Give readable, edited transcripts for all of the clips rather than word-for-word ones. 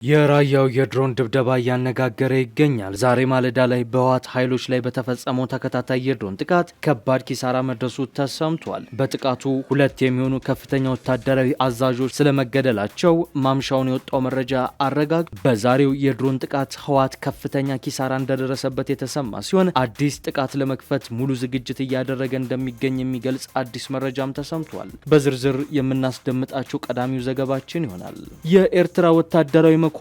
የራያው የድሮን ድብደባ እያነጋገረ ይገኛል። ዛሬ ማለዳ ላይ በህወሓት ኃይሎች ላይ በተፈጸመው ተከታታይ የድሮን ጥቃት ከባድ ኪሳራ መድረሱ ተሰምቷል። በጥቃቱ ሁለት የሚሆኑ ከፍተኛ ወታደራዊ አዛዦች ስለመገደላቸው ማምሻውን የወጣው መረጃ አረጋግጧል። በዛሬው የድሮን ጥቃት ህወሓት ከፍተኛ ኪሳራ እንደደረሰበት የተሰማ ሲሆን አዲስ ጥቃት ለመክፈት ሙሉ ዝግጅት እያደረገ እንደሚገኝ የሚገልጽ አዲስ መረጃም ተሰምቷል። በዝርዝር የምናስደምጣቸው ቀዳሚው ዘገባችን ይሆናል። የኤርትራ ወታደራዊ መኮንኖች፣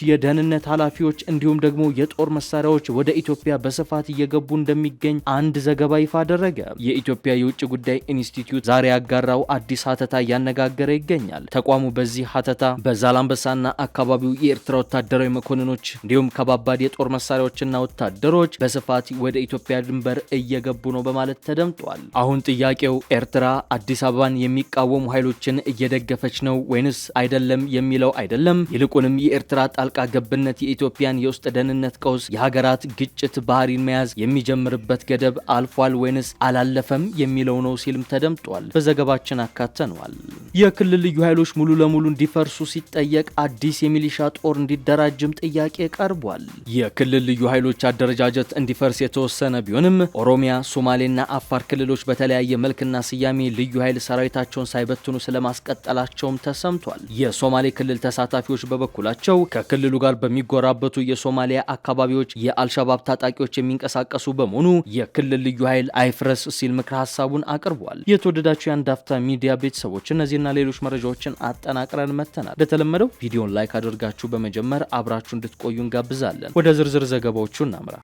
የደህንነት ኃላፊዎች እንዲሁም ደግሞ የጦር መሳሪያዎች ወደ ኢትዮጵያ በስፋት እየገቡ እንደሚገኝ አንድ ዘገባ ይፋ አደረገ። የኢትዮጵያ የውጭ ጉዳይ ኢንስቲትዩት ዛሬ ያጋራው አዲስ ሀተታ እያነጋገረ ይገኛል። ተቋሙ በዚህ ሀተታ በዛላምበሳና አካባቢው የኤርትራ ወታደራዊ መኮንኖች እንዲሁም ከባባድ የጦር መሳሪያዎችና ወታደሮች በስፋት ወደ ኢትዮጵያ ድንበር እየገቡ ነው በማለት ተደምጧል። አሁን ጥያቄው ኤርትራ አዲስ አበባን የሚቃወሙ ኃይሎችን እየደገፈች ነው ወይንስ አይደለም የሚለው አይደለም። ይልቁንም የኤርትራ ጣልቃ ገብነት የኢትዮጵያን የውስጥ ደህንነት ቀውስ፣ የሀገራት ግጭት ባህሪን መያዝ የሚጀምርበት ገደብ አልፏል ወይንስ አላለፈም የሚለው ነው ሲልም ተደምጧል። በዘገባችን አካተነዋል። የክልል ልዩ ኃይሎች ሙሉ ለሙሉ እንዲፈርሱ ሲጠየቅ አዲስ የሚሊሻ ጦር እንዲደራጅም ጥያቄ ቀርቧል። የክልል ልዩ ኃይሎች አደረጃጀት እንዲፈርስ የተወሰነ ቢሆንም ኦሮሚያ፣ ሶማሌና አፋር ክልሎች በተለያየ መልክና ስያሜ ልዩ ኃይል ሰራዊታቸውን ሳይበትኑ ስለማስቀጠላቸውም ተሰምቷል። የሶማሌ ክልል ተሳታፊዎች በበኩላቸው ከክልሉ ጋር በሚጎራበቱ የሶማሊያ አካባቢዎች የአልሸባብ ታጣቂዎች የሚንቀሳቀሱ በመሆኑ የክልል ልዩ ኃይል አይፍረስ ሲል ምክረ ሀሳቡን አቅርቧል። የተወደዳችሁ የአንድ አፍታ ሚዲያ ቤተሰቦች እነዚህና ሌሎች መረጃዎችን አጠናቅረን መተናል። እንደተለመደው ቪዲዮን ላይክ አድርጋችሁ በመጀመር አብራችሁ እንድትቆዩ እንጋብዛለን። ወደ ዝርዝር ዘገባዎቹ እናምራ።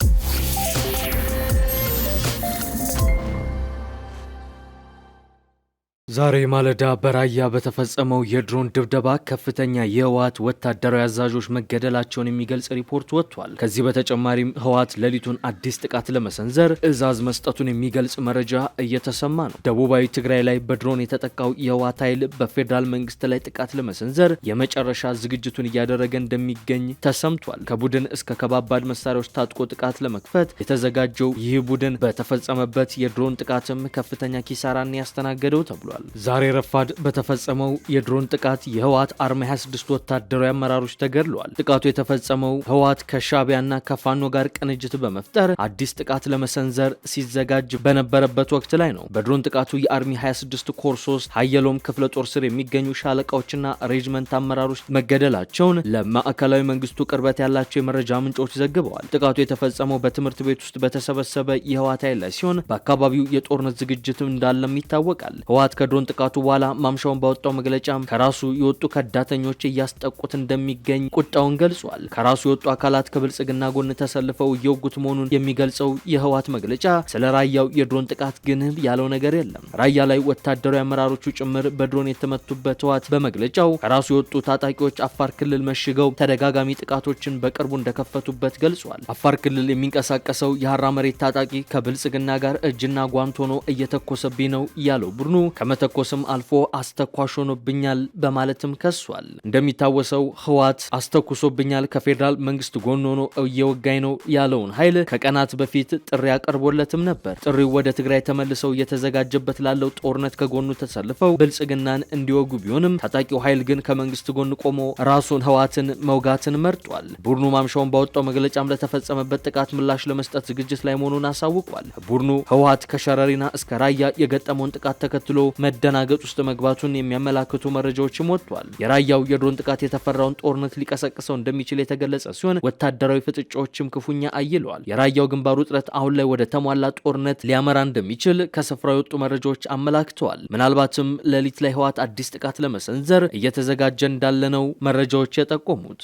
ዛሬ ማለዳ በራያ በተፈጸመው የድሮን ድብደባ ከፍተኛ የህወሓት ወታደራዊ አዛዦች መገደላቸውን የሚገልጽ ሪፖርት ወጥቷል። ከዚህ በተጨማሪም ህወሓት ሌሊቱን አዲስ ጥቃት ለመሰንዘር ትዕዛዝ መስጠቱን የሚገልጽ መረጃ እየተሰማ ነው። ደቡባዊ ትግራይ ላይ በድሮን የተጠቃው የህወሓት ኃይል በፌዴራል መንግስት ላይ ጥቃት ለመሰንዘር የመጨረሻ ዝግጅቱን እያደረገ እንደሚገኝ ተሰምቷል። ከቡድን እስከ ከባባድ መሳሪያዎች ታጥቆ ጥቃት ለመክፈት የተዘጋጀው ይህ ቡድን በተፈጸመበት የድሮን ጥቃትም ከፍተኛ ኪሳራን ያስተናገደው ተብሏል። ዛሬ ረፋድ በተፈጸመው የድሮን ጥቃት የህወሓት አርማ 26 ወታደራዊ አመራሮች ተገድለዋል። ጥቃቱ የተፈጸመው ህወሓት ከሻዕቢያና ከፋኖ ጋር ቅንጅት በመፍጠር አዲስ ጥቃት ለመሰንዘር ሲዘጋጅ በነበረበት ወቅት ላይ ነው። በድሮን ጥቃቱ የአርሚ 26 ኮር 3 ሀየሎም ክፍለ ጦር ስር የሚገኙ ሻለቃዎችና ሬጅመንት አመራሮች መገደላቸውን ለማዕከላዊ መንግስቱ ቅርበት ያላቸው የመረጃ ምንጮች ዘግበዋል። ጥቃቱ የተፈጸመው በትምህርት ቤት ውስጥ በተሰበሰበ የህወሓት ኃይል ላይ ሲሆን በአካባቢው የጦርነት ዝግጅት እንዳለም ይታወቃል። ህወሓት ከድሮን ጥቃቱ በኋላ ማምሻውን ባወጣው መግለጫም ከራሱ የወጡ ከዳተኞች እያስጠቁት እንደሚገኝ ቁጣውን ገልጿል። ከራሱ የወጡ አካላት ከብልጽግና ጎን ተሰልፈው እየወጉት መሆኑን የሚገልጸው የህወሓት መግለጫ ስለ ራያው የድሮን ጥቃት ግን ያለው ነገር የለም። ራያ ላይ ወታደራዊ አመራሮቹ ጭምር በድሮን የተመቱበት ህወሓት በመግለጫው ከራሱ የወጡ ታጣቂዎች አፋር ክልል መሽገው ተደጋጋሚ ጥቃቶችን በቅርቡ እንደከፈቱበት ገልጿል። አፋር ክልል የሚንቀሳቀሰው የሀራ መሬት ታጣቂ ከብልጽግና ጋር እጅና ጓንት ሆኖ እየተኮሰብኝ ነው ያለው ቡድኑ ከመተኮስም አልፎ አስተኳሽ ሆኖብኛል በማለትም ከሷል። እንደሚታወሰው ህወሓት አስተኩሶብኛል፣ ከፌዴራል መንግስት ጎን ሆኖ እየወጋኝ ነው ያለውን ኃይል ከቀናት በፊት ጥሪ አቀርቦለትም ነበር። ጥሪው ወደ ትግራይ ተመልሰው እየተዘጋጀበት ላለው ጦርነት ከጎኑ ተሰልፈው ብልጽግናን እንዲወጉ ቢሆንም ታጣቂው ኃይል ግን ከመንግስት ጎን ቆሞ ራሱን ህወሓትን መውጋትን መርጧል። ቡድኑ ማምሻውን ባወጣው መግለጫም ለተፈጸመበት ጥቃት ምላሽ ለመስጠት ዝግጅት ላይ መሆኑን አሳውቋል። ቡድኑ ህወሓት ከሸረሪና እስከ ራያ የገጠመውን ጥቃት ተከትሎ መደናገጥ ውስጥ መግባቱን የሚያመላክቱ መረጃዎችም ወጥቷል። የራያው የድሮን ጥቃት የተፈራውን ጦርነት ሊቀሰቅሰው እንደሚችል የተገለጸ ሲሆን ወታደራዊ ፍጥጫዎችም ክፉኛ አይለዋል። የራያው ግንባር ውጥረት አሁን ላይ ወደ ተሟላ ጦርነት ሊያመራ እንደሚችል ከስፍራው የወጡ መረጃዎች አመላክተዋል። ምናልባትም ሌሊት ላይ ህወሓት አዲስ ጥቃት ለመሰንዘር እየተዘጋጀ እንዳለ ነው መረጃዎች የጠቆሙት።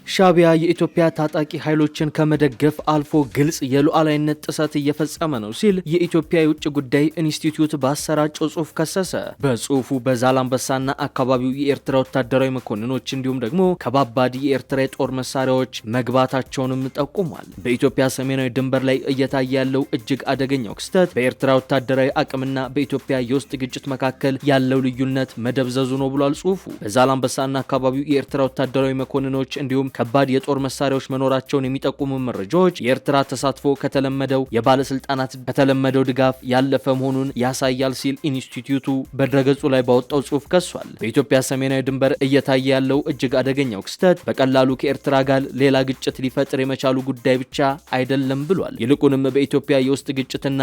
ሻዕቢያ የኢትዮጵያ ታጣቂ ኃይሎችን ከመደገፍ አልፎ ግልጽ የሉዓላዊነት ጥሰት እየፈጸመ ነው ሲል የኢትዮጵያ የውጭ ጉዳይ ኢንስቲትዩት ባሰራጨው ጽሑፍ ከሰሰ። በጽሑፉ በዛላምበሳና አካባቢው የኤርትራ ወታደራዊ መኮንኖች እንዲሁም ደግሞ ከባባድ የኤርትራ የጦር መሳሪያዎች መግባታቸውንም ጠቁሟል። በኢትዮጵያ ሰሜናዊ ድንበር ላይ እየታየ ያለው እጅግ አደገኛው ክስተት በኤርትራ ወታደራዊ አቅምና በኢትዮጵያ የውስጥ ግጭት መካከል ያለው ልዩነት መደብዘዙ ነው ብሏል ጽሑፉ። በዛላምበሳና አካባቢው የኤርትራ ወታደራዊ መኮንኖች እንዲሁም ከባድ የጦር መሳሪያዎች መኖራቸውን የሚጠቁሙ መረጃዎች የኤርትራ ተሳትፎ ከተለመደው ድጋፍ ያለፈ መሆኑን ያሳያል ሲል ኢንስቲትዩቱ በድረገጹ ላይ ባወጣው ጽሑፍ ከሷል። በኢትዮጵያ ሰሜናዊ ድንበር እየታየ ያለው እጅግ አደገኛው ክስተት በቀላሉ ከኤርትራ ጋር ሌላ ግጭት ሊፈጥር የመቻሉ ጉዳይ ብቻ አይደለም ብሏል። ይልቁንም በኢትዮጵያ የውስጥ ግጭትና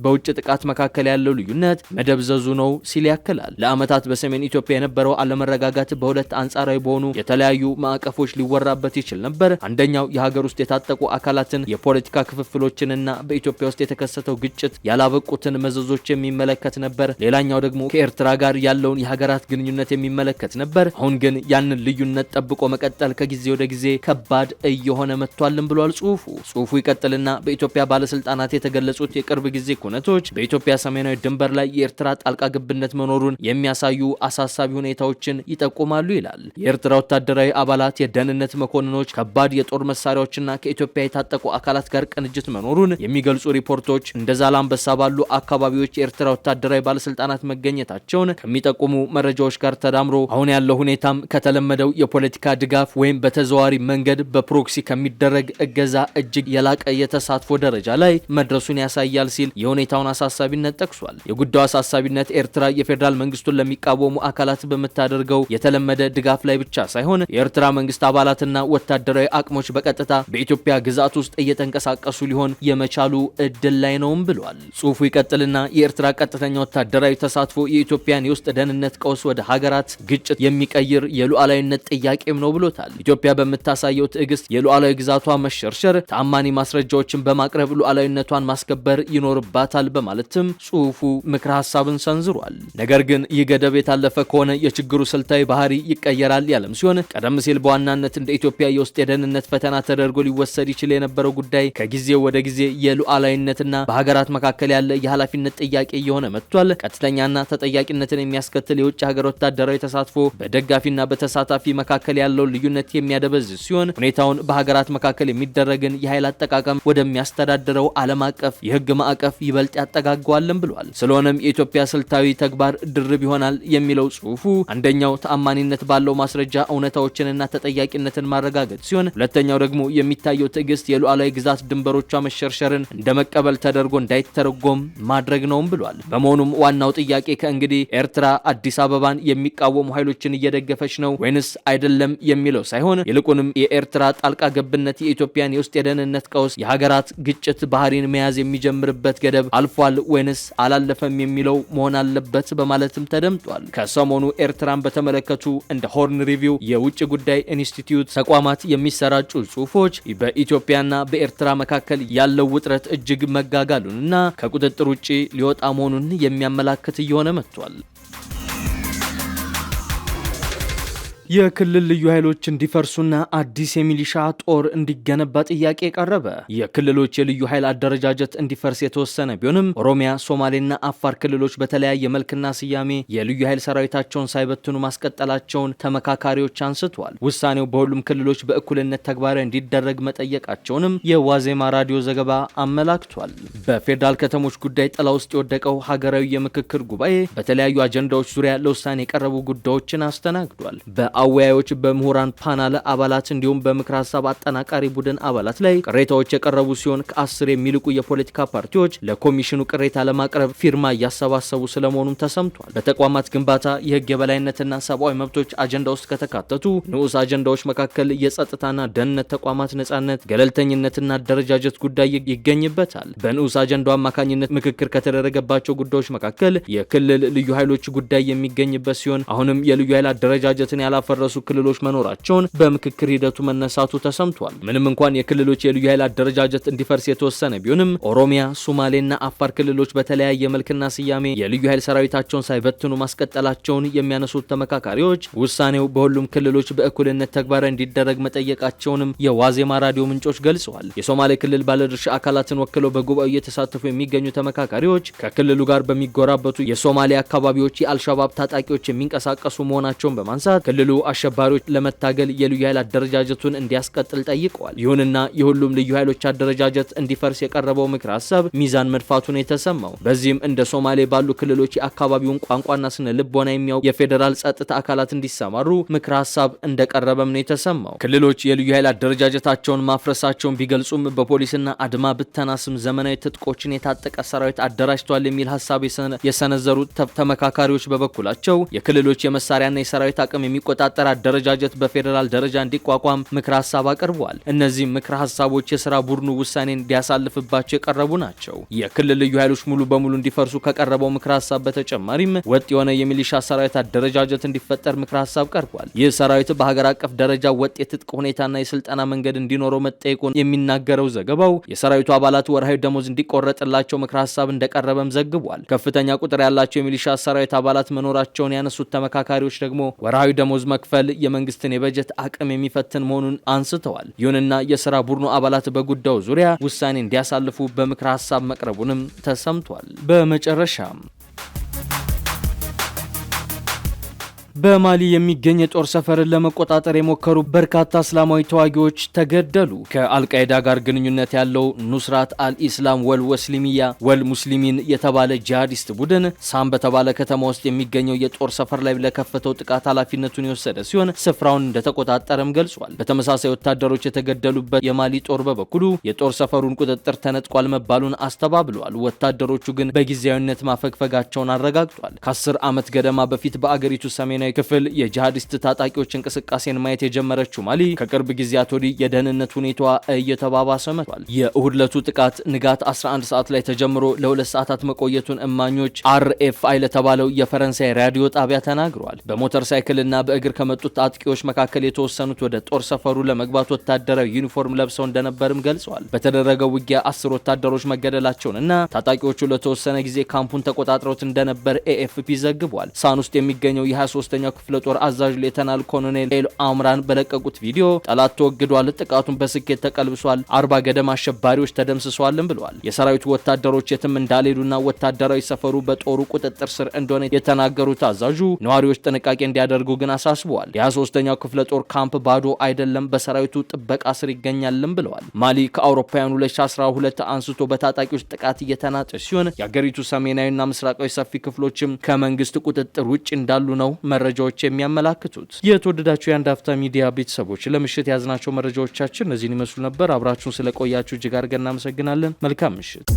በውጭ ጥቃት መካከል ያለው ልዩነት መደብዘዙ ነው ሲል ያክላል። ለዓመታት በሰሜን ኢትዮጵያ የነበረው አለመረጋጋት በሁለት አንጻራዊ በሆኑ የተለያዩ ማዕቀፎች ሊወራበት ይችል ነበር። አንደኛው የሀገር ውስጥ የታጠቁ አካላትን የፖለቲካ ክፍፍሎችንና በኢትዮጵያ ውስጥ የተከሰተው ግጭት ያላበቁትን መዘዞች የሚመለከት ነበር። ሌላኛው ደግሞ ከኤርትራ ጋር ያለውን የሀገራት ግንኙነት የሚመለከት ነበር። አሁን ግን ያንን ልዩነት ጠብቆ መቀጠል ከጊዜ ወደ ጊዜ ከባድ እየሆነ መጥቷልን ብሏል ጽሑፉ ይቀጥልና በኢትዮጵያ ባለስልጣናት የተገለጹት የቅርብ ጊዜ ኩነቶች በኢትዮጵያ ሰሜናዊ ድንበር ላይ የኤርትራ ጣልቃ ገብነት መኖሩን የሚያሳዩ አሳሳቢ ሁኔታዎችን ይጠቁማሉ ይላል። የኤርትራ ወታደራዊ አባላት፣ የደህንነት መኮንኖች፣ ከባድ የጦር መሳሪያዎችና ከኢትዮጵያ የታጠቁ አካላት ጋር ቅንጅት መኖሩን የሚገልጹ ሪፖርቶች እንደ ዛላምበሳ ባሉ አካባቢዎች የኤርትራ ወታደራዊ ባለስልጣናት መገኘታቸውን ከሚጠቁሙ መረጃዎች ጋር ተዳምሮ አሁን ያለው ሁኔታም ከተለመደው የፖለቲካ ድጋፍ ወይም በተዘዋዋሪ መንገድ በፕሮክሲ ከሚደረግ እገዛ እጅግ የላቀ የተሳትፎ ደረጃ ላይ መድረሱን ያሳያል ሲል የሁኔታውን አሳሳቢነት ጠቅሷል። የጉዳዩ አሳሳቢነት ኤርትራ የፌዴራል መንግስቱን ለሚቃወሙ አካላት በምታደርገው የተለመደ ድጋፍ ላይ ብቻ ሳይሆን የኤርትራ መንግስት አባላትና ወታደራዊ አቅሞች በቀጥታ በኢትዮጵያ ግዛት ውስጥ እየተንቀሳቀሱ ሊሆን የመቻሉ እድል ላይ ነውም ብሏል። ጽሑፉ ይቀጥልና የኤርትራ ቀጥተኛ ወታደራዊ ተሳትፎ የኢትዮጵያን የውስጥ ደህንነት ቀውስ ወደ ሀገራት ግጭት የሚቀይር የሉዓላዊነት ጥያቄም ነው ብሎታል። ኢትዮጵያ በምታሳየው ትዕግስት የሉዓላዊ ግዛቷ መሸርሸር ተአማኒ ማስረጃዎችን በማቅረብ ሉዓላዊነቷን ማስከበር ይኖርባታል በማለትም ጽሑፉ ምክረ ሀሳብን ሰንዝሯል። ነገር ግን ይህ ገደብ የታለፈ ከሆነ የችግሩ ስልታዊ ባህሪ ይቀየራል ያለም ሲሆን ቀደም ሲል በዋናነት እንደ ኢትዮጵያ የውስጥ የደህንነት ፈተና ተደርጎ ሊወሰድ ይችል የነበረው ጉዳይ ከጊዜ ወደ ጊዜ የሉዓላዊነትና በሀገራት መካከል ያለ የኃላፊነት ጥያቄ እየሆነ መጥቷል። ቀጥተኛና ተጠያቂነትን የሚያስከትል የውጭ ሀገር ወታደራዊ ተሳትፎ በደጋፊና በተሳታፊ መካከል ያለው ልዩነት የሚያደበዝዝ ሲሆን ሁኔታውን በሀገራት መካከል የሚደረግን የኃይል አጠቃቀም ወደሚያስተዳድረው ዓለም አቀፍ የህግ ማዕቀፍ ይበልጥ ያጠጋገዋልን ብሏል። ስለሆነም የኢትዮጵያ ስልታዊ ተግባር ድርብ ይሆናል የሚለው ጽሑፉ አንደኛው ተአማኒነት ባለው ማስረጃ እውነታዎችንና ተጠያቂነትን ማረጋገጥ ሲሆን ሁለተኛው ደግሞ የሚታየው ትዕግስት የሉዓላዊ ግዛት ድንበሮቿ መሸርሸርን እንደ መቀበል ተደርጎ እንዳይተረጎም ማድረግ ነውም ብሏል። በመሆኑም ዋናው ጥያቄ ከእንግዲህ ኤርትራ አዲስ አበባን የሚቃወሙ ኃይሎችን እየደገፈች ነው ወይንስ አይደለም የሚለው ሳይሆን ይልቁንም የኤርትራ ጣልቃ ገብነት የኢትዮጵያን የውስጥ የደህንነት ቀውስ፣ የሀገራት ግጭት ባህሪን መያዝ የሚጀምርበት ገደብ አልፏል ወይንስ አላለፈም የሚለው መሆን አለበት በማለትም ተደምጧል። ከሰሞኑ ኤርትራን በተመለከቱ እንደ ሆርን ሪቪው፣ የውጭ ጉዳይ ኢንስቲትዩት ተቋማት የሚሰራጩ ጽሑፎች በኢትዮጵያና በኤርትራ መካከል ያለው ውጥረት እጅግ መጋጋሉንና ከቁጥጥር ውጪ ሊወጣ መሆኑን የሚያመላክት እየሆነ መጥቷል። የክልል ልዩ ኃይሎች እንዲፈርሱና አዲስ የሚሊሻ ጦር እንዲገነባ ጥያቄ ቀረበ። የክልሎች የልዩ ኃይል አደረጃጀት እንዲፈርስ የተወሰነ ቢሆንም ኦሮሚያ፣ ሶማሌና አፋር ክልሎች በተለያየ መልክና ስያሜ የልዩ ኃይል ሰራዊታቸውን ሳይበትኑ ማስቀጠላቸውን ተመካካሪዎች አንስተዋል። ውሳኔው በሁሉም ክልሎች በእኩልነት ተግባራዊ እንዲደረግ መጠየቃቸውንም የዋዜማ ራዲዮ ዘገባ አመላክቷል። በፌዴራል ከተሞች ጉዳይ ጥላ ውስጥ የወደቀው ሀገራዊ የምክክር ጉባኤ በተለያዩ አጀንዳዎች ዙሪያ ለውሳኔ የቀረቡ ጉዳዮችን አስተናግዷል። አወያዮች፣ በምሁራን ፓናል አባላት እንዲሁም በምክር ሀሳብ አጠናቃሪ ቡድን አባላት ላይ ቅሬታዎች የቀረቡ ሲሆን ከ10 የሚልቁ የፖለቲካ ፓርቲዎች ለኮሚሽኑ ቅሬታ ለማቅረብ ፊርማ እያሰባሰቡ ስለመሆኑም ተሰምቷል። በተቋማት ግንባታ፣ የህግ የበላይነትና ሰብአዊ መብቶች አጀንዳ ውስጥ ከተካተቱ ንዑስ አጀንዳዎች መካከል የጸጥታና ደህንነት ተቋማት ነጻነት፣ ገለልተኝነትና አደረጃጀት ጉዳይ ይገኝበታል። በንዑስ አጀንዳው አማካኝነት ምክክር ከተደረገባቸው ጉዳዮች መካከል የክልል ልዩ ኃይሎች ጉዳይ የሚገኝበት ሲሆን አሁንም የልዩ ኃይል አደረጃጀትን ያላፈረሱ ክልሎች መኖራቸውን በምክክር ሂደቱ መነሳቱ ተሰምቷል። ምንም እንኳን የክልሎች የልዩ ኃይል አደረጃጀት እንዲፈርስ የተወሰነ ቢሆንም ኦሮሚያ፣ ሶማሌና አፋር ክልሎች በተለያየ መልክና ስያሜ የልዩ ኃይል ሰራዊታቸውን ሳይበትኑ ማስቀጠላቸውን የሚያነሱት ተመካካሪዎች ውሳኔው በሁሉም ክልሎች በእኩልነት ተግባራዊ እንዲደረግ መጠየቃቸውንም የዋዜማ ራዲዮ ምንጮች ገልጸዋል። የሶማሌ ክልል ባለድርሻ አካላትን ወክለው በጉባኤው እየተሳተፉ የሚገኙ ተመካካሪዎች ከክልሉ ጋር በሚጎራበቱ የሶማሌ አካባቢዎች የአልሻባብ ታጣቂዎች የሚንቀሳቀሱ መሆናቸውን በማንሳት ክልሉ አሸባሪዎች ለመታገል የልዩ ኃይል አደረጃጀቱን እንዲያስቀጥል ጠይቀዋል። ይሁንና የሁሉም ልዩ ኃይሎች አደረጃጀት እንዲፈርስ የቀረበው ምክር ሀሳብ ሚዛን መድፋቱን የተሰማው በዚህም እንደ ሶማሌ ባሉ ክልሎች የአካባቢውን ቋንቋና ስነ ልቦና የሚያውቁ የፌዴራል ጸጥታ አካላት እንዲሰማሩ ምክር ሀሳብ እንደቀረበም ነው የተሰማው። ክልሎች የልዩ ኃይል አደረጃጀታቸውን ማፍረሳቸውን ቢገልጹም በፖሊስና አድማ ብተና ስም ዘመናዊ ትጥቆችን የታጠቀ ሰራዊት አደራጅቷል የሚል ሀሳብ የሰነዘሩት ተመካካሪዎች በበኩላቸው የክልሎች የመሳሪያና የሰራዊት አቅም የሚቆጣጠር አደረጃጀት በፌዴራል ደረጃ እንዲቋቋም ምክር ሀሳብ አቅርበዋል። እነዚህ ምክር ሀሳቦች የስራ ቡድኑ ውሳኔን እንዲያሳልፍባቸው የቀረቡ ናቸው። የክልል ልዩ ኃይሎች ሙሉ በሙሉ እንዲፈርሱ ከቀረበው ምክር ሀሳብ በተጨማሪም ወጥ የሆነ የሚሊሻ ሰራዊት አደረጃጀት እንዲፈጠር ምክር ሀሳብ ቀርቧል። ይህ ሰራዊት በሀገር አቀፍ ደረጃ ወጥ የትጥቅ ሁኔታና የስልጠና መንገድ እንዲኖረው መጠየቁን የሚናገረው ዘገባው የሰራዊቱ አባላት ወርሃዊ ደሞዝ እንዲቆረጥላቸው ምክር ሀሳብ እንደቀረበም ዘግቧል። ከፍተኛ ቁጥር ያላቸው የሚሊሻ ሰራዊት አባላት መኖራቸውን ያነሱት ተመካካሪዎች ደግሞ ወርሃዊ ደሞዝ መክፈል የመንግስትን የበጀት አቅም የሚፈትን መሆኑን አንስተዋል። ይሁንና የስራ ቡድኑ አባላት በጉዳዩ ዙሪያ ውሳኔ እንዲያሳልፉ በምክር ሀሳብ መቅረቡንም ተሰምቷል። በመጨረሻም በማሊ የሚገኝ የጦር ሰፈርን ለመቆጣጠር የሞከሩ በርካታ እስላማዊ ተዋጊዎች ተገደሉ። ከአልቃይዳ ጋር ግንኙነት ያለው ኑስራት አልኢስላም ወል ሙስሊሚን የተባለ ጂሃዲስት ቡድን ሳም በተባለ ከተማ ውስጥ የሚገኘው የጦር ሰፈር ላይ ለከፈተው ጥቃት ኃላፊነቱን የወሰደ ሲሆን ስፍራውን እንደተቆጣጠረም ገልጿል። በተመሳሳይ ወታደሮች የተገደሉበት የማሊ ጦር በበኩሉ የጦር ሰፈሩን ቁጥጥር ተነጥቋል መባሉን አስተባብሏል። ወታደሮቹ ግን በጊዜያዊነት ማፈግፈጋቸውን አረጋግጧል። ከ10 ዓመት ገደማ በፊት በአገሪቱ ሰሜን ክፍል የጂሃዲስት ታጣቂዎች እንቅስቃሴን ማየት የጀመረችው ማሊ ከቅርብ ጊዜያት ወዲህ የደህንነት ሁኔታዋ እየተባባሰ መጥቷል። የእሁድ ዕለቱ ጥቃት ንጋት 11 ሰዓት ላይ ተጀምሮ ለ2 ሰዓታት መቆየቱን እማኞች RFI ለተባለው የፈረንሳይ ራዲዮ ጣቢያ ተናግረዋል። በሞተር ሳይክልና በእግር ከመጡት አጥቂዎች መካከል የተወሰኑት ወደ ጦር ሰፈሩ ለመግባት ወታደራዊ ዩኒፎርም ለብሰው እንደነበርም ገልጸዋል። በተደረገው ውጊያ 10 ወታደሮች መገደላቸውንና ታጣቂዎቹ ለተወሰነ ጊዜ ካምፑን ተቆጣጥረውት እንደነበር AFP ዘግቧል። ሳን ውስጥ የሚገኘው የ23ኛው ክፍለ ጦር አዛዥ ሌተናል ኮሎኔል ኤል አምራን በለቀቁት ቪዲዮ ጠላት ተወግዷል፣ ጥቃቱን በስኬት ተቀልብሷል፣ 40 ገደማ አሸባሪዎች ተደምስሰዋልም ብለዋል። የሰራዊቱ ወታደሮች የትም እንዳልሄዱና ወታደራዊ ሰፈሩ በጦሩ ቁጥጥር ስር እንደሆነ የተናገሩት አዛዡ ነዋሪዎች ጥንቃቄ እንዲያደርጉ ግን አሳስበዋል። የ23ኛው ክፍለ ጦር ካምፕ ባዶ አይደለም፣ በሰራዊቱ ጥበቃ ስር ይገኛልም ብለዋል። ማሊ ከአውሮፓውያኑ 2012 አንስቶ በታጣቂዎች ጥቃት እየተናጠች ሲሆን የአገሪቱ ሰሜናዊና ምስራቃዊ ሰፊ ክፍሎችም ከመንግስት ቁጥጥር ውጭ እንዳሉ ነው መረጃዎች የሚያመላክቱት። የተወደዳችሁ የአንድ አፍታ ሚዲያ ቤተሰቦች ለምሽት ያዝናቸው መረጃዎቻችን እነዚህን ይመስሉ ነበር። አብራችሁን ስለቆያችሁ እጅግ አድርገን እናመሰግናለን። መልካም ምሽት።